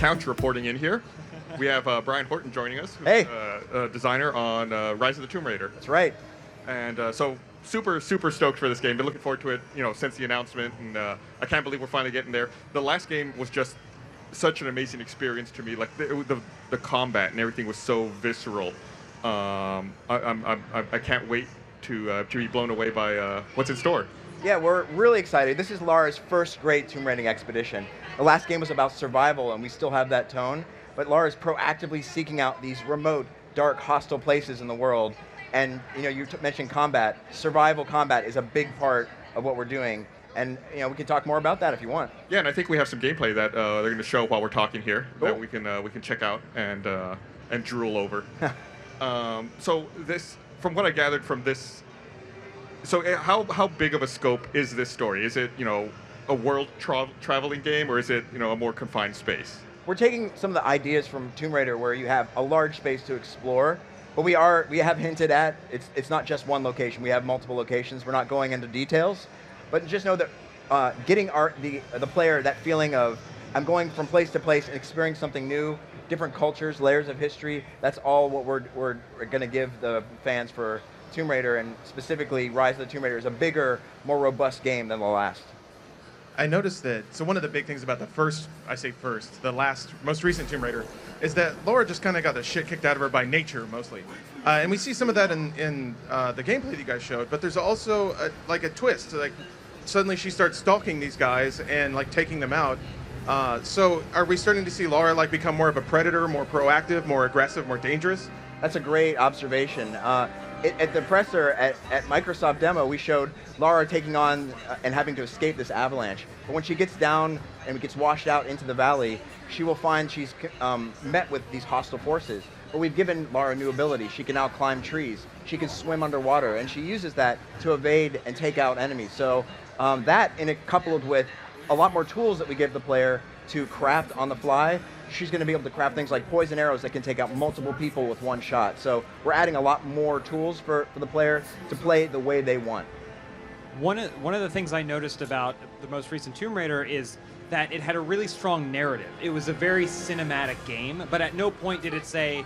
couch reporting in here. We have Brian Horton joining us, who's Hey. a designer on Rise of the Tomb Raider. That's right. And so super stoked for this game. Been looking forward to it, since the announcement, and I can't believe we're finally getting there. The last game was just such an amazing experience to me. Like the combat and everything was so visceral. I can't wait to be blown away by what's in store. Yeah, we're really excited. This is Lara's first great tomb raiding expedition. The last game was about survival, and we still have that tone, but Lara's proactively seeking out these remote, dark, hostile places in the world. And you mentioned combat. Survival combat is a big part of what we're doing, and we can talk more about that if you want. Yeah, and I think we have some gameplay that they're going to show while we're talking here Cool. that we can check out and drool over. So this, from what I gathered from this. So how big of a scope is this story? Is it, a world traveling game, or is it, a more confined space? We're taking some of the ideas from Tomb Raider where you have a large space to explore, but we have hinted at, it's not just one location, we have multiple locations. We're not going into details, but just know that getting the player that feeling of, I'm going from place to place and experiencing something new, different cultures, layers of history, that's all what we're going to give the fans for Tomb Raider, and specifically Rise of the Tomb Raider is a bigger, more robust game than the last. I noticed that, so one of the big things about the most recent Tomb Raider, is that Lara just kind of got the shit kicked out of her by nature, mostly. And we see some of that in the gameplay that you guys showed, but there's also a twist. Like, suddenly she starts stalking these guys and taking them out. So are we starting to see Lara become more of a predator, more proactive, more aggressive, more dangerous? That's a great observation. At the presser at Microsoft demo, we showed Lara taking on and having to escape this avalanche. But when she gets down and gets washed out into the valley, she will find she's met with these hostile forces. But we've given Lara a new ability. She can now climb trees. She can swim underwater, and she uses that to evade and take out enemies. So that, coupled with a lot more tools that we give the player to craft on the fly, she's going to be able to craft things like poison arrows that can take out multiple people with one shot. So we're adding a lot more tools for the player to play the way they want. One of the things I noticed about the most recent Tomb Raider is that it had a really strong narrative. It was a very cinematic game, but at no point did it say,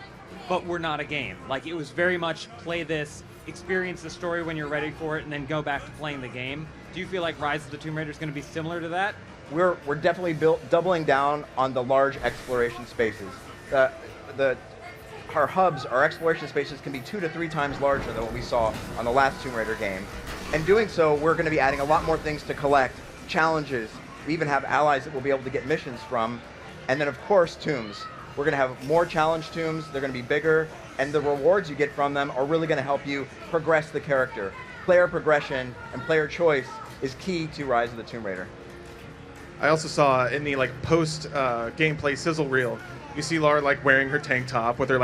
but we're not a game. Like, it was very much play this, experience the story when you're ready for it, and then go back to playing the game. Do you feel like Rise of the Tomb Raider is going to be similar to that? We're definitely doubling down on the large exploration spaces. Our hubs, our exploration spaces can be 2 to 3 times larger than what we saw on the last Tomb Raider game. And doing so, we're going to be adding a lot more things to collect, challenges. We even have allies that we'll be able to get missions from. And then, of course, tombs. We're going to have more challenge tombs. They're going to be bigger. And the rewards you get from them are really going to help you progress the character. Player progression and player choice is key to Rise of the Tomb Raider. I also saw in the post gameplay sizzle reel, you see Lara wearing her tank top with her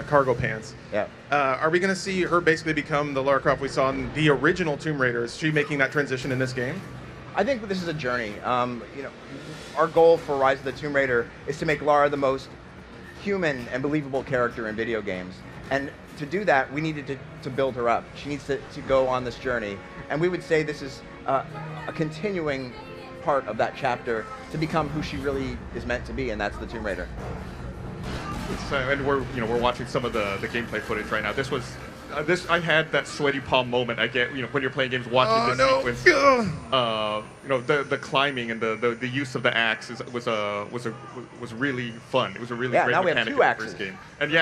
cargo pants. Yeah. Are we going to see her basically become the Lara Croft we saw in the original Tomb Raider? Is she making that transition in this game? I think this is a journey. Our goal for Rise of the Tomb Raider is to make Lara the most human and believable character in video games. And to do that, we needed to build her up. She needs to go on this journey. And we would say this is a continuing part of that chapter to become who she really is meant to be, and that's the Tomb Raider. And we're watching some of the gameplay footage right now. This was I had that sweaty palm moment I get when you're playing games watching this sequence. The climbing and the use of the axe was really fun. It was a really great now we mechanic have 2 in the axes. first game. And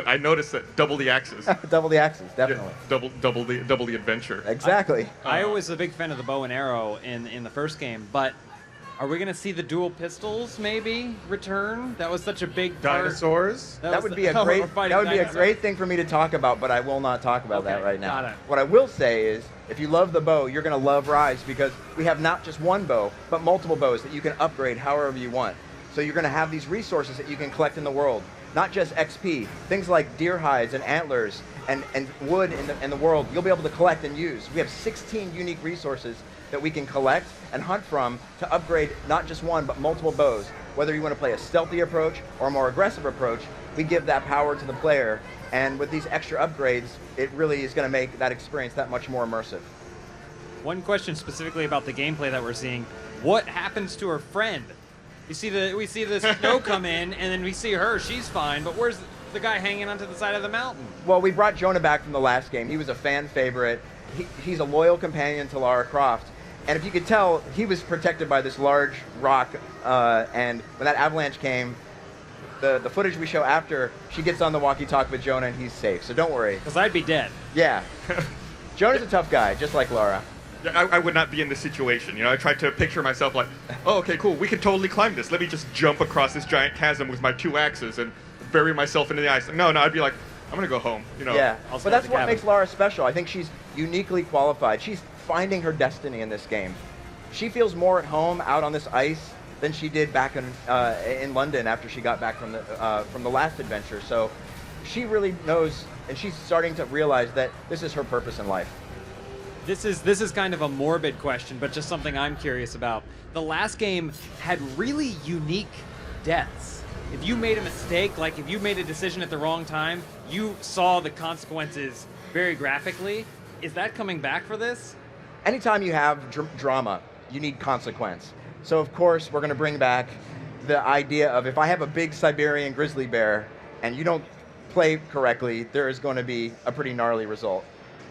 I noticed that double the axes. Double the axes, definitely. Yeah, double the adventure. Exactly. I was a big fan of the bow and arrow in the first game, but are we going to see the dual pistols maybe return? That was such a big part. Dinosaurs? That would be a great thing for me to talk about, but I will not talk about that right now. Got it. What I will say is, if you love the bow, you're going to love Rise, because we have not just one bow, but multiple bows that you can upgrade however you want. So you're going to have these resources that you can collect in the world, not just XP, things like deer hides and antlers and wood in the world. You'll be able to collect and use. We have 16 unique resources that we can collect and hunt from to upgrade not just one, but multiple bows. Whether you want to play a stealthy approach or a more aggressive approach, we give that power to the player. And with these extra upgrades, it really is going to make that experience that much more immersive. One question specifically about the gameplay that we're seeing. What happens to her friend? We see the snow come in, and then we see her. She's fine, but where's the guy hanging onto the side of the mountain? Well, we brought Jonah back from the last game. He was a fan favorite. He's a loyal companion to Lara Croft. And if you could tell, he was protected by this large rock. And when that avalanche came, the footage we show after, she gets on the walkie-talkie with Jonah and he's safe. So don't worry. Because I'd be dead. Yeah. Jonah's a tough guy, just like Lara. Yeah, I would not be in this situation. You know, I tried to picture myself like, oh, okay, cool, we can totally climb this. Let me just jump across this giant chasm with my 2 axes and bury myself into the ice. No, I'd be like, I'm gonna go home. You know. Yeah, I'll but that's what cabin. makes Lara special. I think she's uniquely qualified. She's finding her destiny in this game. She feels more at home out on this ice than she did back in London after she got back from the last adventure. So she really knows, and she's starting to realize that this is her purpose in life. This is kind of a morbid question, but just something I'm curious about. The last game had really unique deaths. If you made a mistake, like if you made a decision at the wrong time, you saw the consequences very graphically. Is that coming back for this? Anytime you have drama, you need consequence. So of course, we're going to bring back the idea of if I have a big Siberian grizzly bear and you don't play correctly, there is going to be a pretty gnarly result.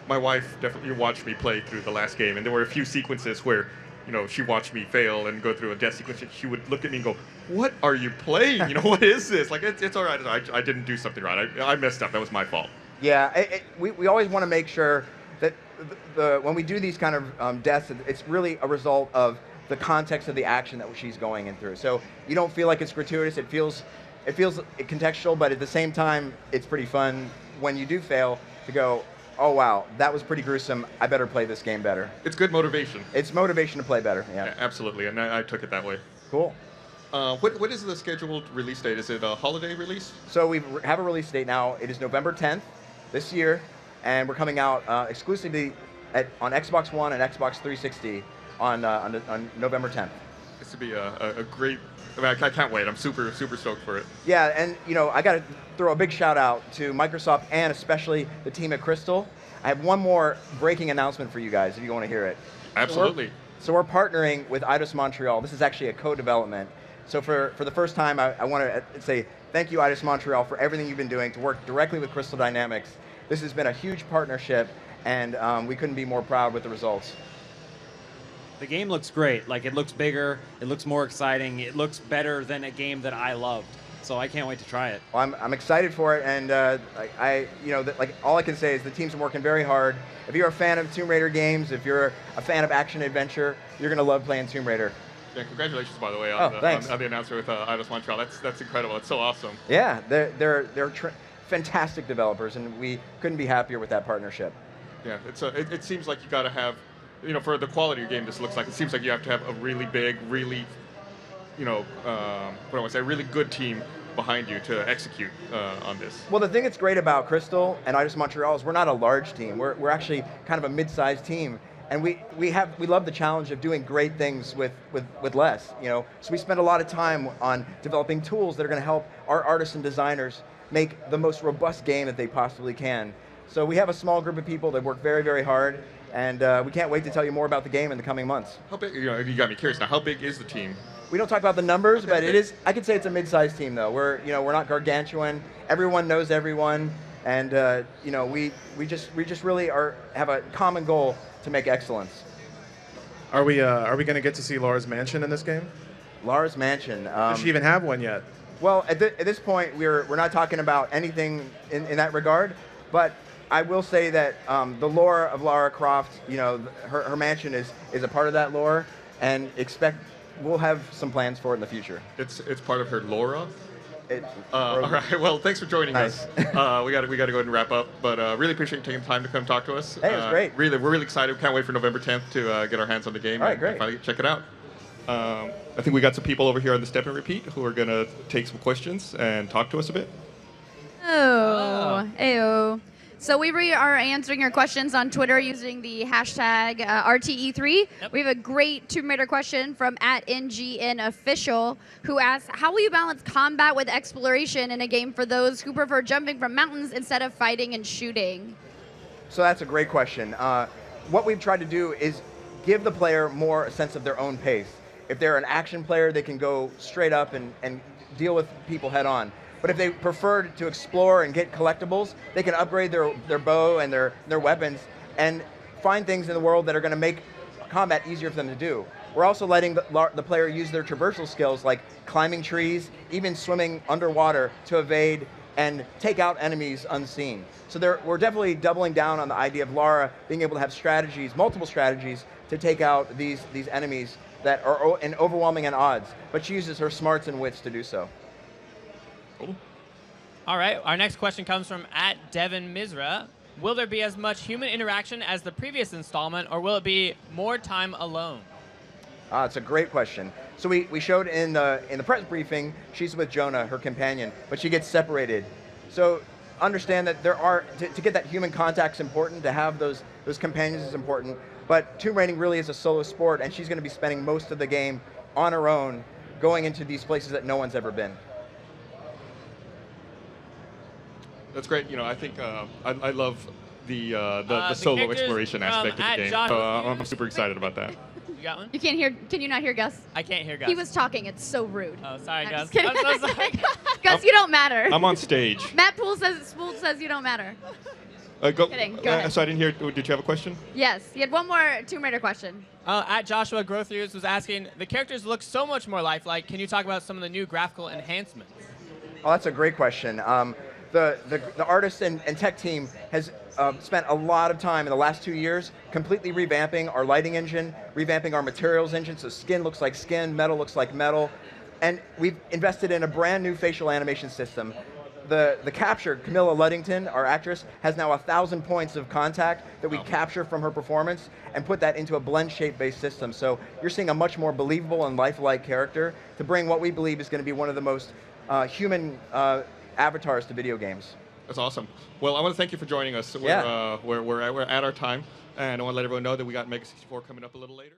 My wife definitely watched me play through the last game, and there were a few sequences where, you know, she watched me fail and go through a death sequence, and she would look at me and go, "What are you playing? You know, what is this? Like, it's all right. I didn't do something right. I messed up. That was my fault." Yeah, we always want to make sure that when we do these kind of deaths, it's really a result of the context of the action that she's going in through. So you don't feel like it's gratuitous. It feels contextual, but at the same time, it's pretty fun when you do fail to go, oh wow, that was pretty gruesome. I better play this game better. It's good motivation. It's motivation to play better. Yeah, Yeah, absolutely, and I took it that way. cool. What is the scheduled release date? Is it a holiday release? So we have a release date now. It is November 10th this year, and we're coming out exclusively on Xbox One and Xbox 360 on November 10th. This would be a great. I mean, I can't wait. I'm super stoked for it. Yeah, and you know, I got to throw a big shout out to Microsoft and especially the team at Crystal. I have one more breaking announcement for you guys if you want to hear it. Absolutely. So we're partnering with Eidos Montreal. This is actually a co-development. So for the first time, I want to say thank you, Eidos Montreal, for everything you've been doing to work directly with Crystal Dynamics. This has been a huge partnership, and we couldn't be more proud with the results. The game looks great. Like, it looks bigger, it looks more exciting, it looks better than a game that I loved. So I can't wait to try it. Well, I'm excited for it, and all I can say is the team's working very hard. If you're a fan of Tomb Raider games, if you're a fan of action adventure, you're gonna love playing Tomb Raider. Yeah, congratulations, by the way, on the announcement with Eidos Montreal. That's incredible. It's so awesome. Yeah, they're fantastic developers, and we couldn't be happier with that partnership. Yeah, it seems like you got to have, you know, for the quality of your game, this looks like, it seems like you have to have a really big, really, you know, what do I want to say, a really good team behind you to execute on this. Well, the thing that's great about Crystal and Eidos Montreal is we're not a large team. We're actually kind of a mid-sized team, and we love the challenge of doing great things with less. You know, so we spend a lot of time on developing tools that are going to help our artists and designers make the most robust game that they possibly can. So we have a small group of people that work very, very hard, and we can't wait to tell you more about the game in the coming months. How big? You know, you got me curious now. How big is the team? We don't talk about the numbers, but it is. I could say it's a mid-sized team, though. We're not gargantuan. Everyone knows everyone, and we just really have a common goal to make excellence. Are we going to get to see Lara's mansion in this game? Lara's mansion. Does she even have one yet? Well, at this point, we're not talking about anything in that regard, but I will say that the lore of Lara Croft, you know, her mansion is a part of that lore, and we'll have some plans for it in the future. It's part of her Laura. All right. Well, thanks for joining Nice. us. We got to go ahead and wrap up, but really appreciate you taking the time to come talk to us. Hey, it was great. We're really excited. Can't wait for November 10th to get our hands on the game. All right, and great. finally check it out. I think we got some people over here on the Step and Repeat who are going to take some questions and talk to us a bit. Oh, ayo. So we are answering your questions on Twitter using the hashtag RTE3. Yep. We have a great Tomb Raider question from @NGNOfficial who asks, how will you balance combat with exploration in a game for those who prefer jumping from mountains instead of fighting and shooting? So that's a great question. What we've tried to do is give the player more a sense of their own pace. If they're an action player, they can go straight up and deal with people head on. But if they prefer to explore and get collectibles, they can upgrade their bow and their weapons and find things in the world that are going to make combat easier for them to do. We're also letting the player use their traversal skills like climbing trees, even swimming underwater to evade and take out enemies unseen. So we're definitely doubling down on the idea of Lara being able to have strategies, multiple strategies, to take out these enemies that are in overwhelming odds, but she uses her smarts and wits to do so. Cool. All right, our next question comes from @DevonMizra. Will there be as much human interaction as the previous installment, or will it be more time alone? It's a great question. So we showed in the press briefing, she's with Jonah, her companion, but she gets separated. So understand that to get that human contact is important, to have those companions is important, but Tomb Raiding really is a solo sport, and she's going to be spending most of the game on her own, going into these places that no one's ever been. That's great. You know, I think I love the solo characters exploration aspect of the game. So I'm super excited about that. You got one? You can't hear. Can you not hear Gus? I can't hear Gus. He was talking. It's so rude. Oh, sorry, I'm Gus. just kidding. I'm so sorry. Gus, you don't matter. I'm on stage. Matt Poole says you don't matter. Kidding. Go ahead. So I didn't hear. Did you have a question? Yes, you had one more Tomb Raider question. @Joshua Growthers was asking, the characters look so much more lifelike. Can you talk about some of the new graphical enhancements? Oh, that's a great question. The artist and tech team has spent a lot of time in the last 2 years completely revamping our lighting engine, revamping our materials engine, so skin looks like skin, metal looks like metal, and we've invested in a brand new facial animation system. The capture, Camilla Luddington, our actress, has now 1,000 points of contact that we capture from her performance and put that into a blend shape-based system. So you're seeing a much more believable and lifelike character to bring what we believe is going to be one of the most human avatars to video games. That's awesome. Well, I want to thank you for joining us. We're at our time, and I want to let everyone know that we got Mega 64 coming up a little later.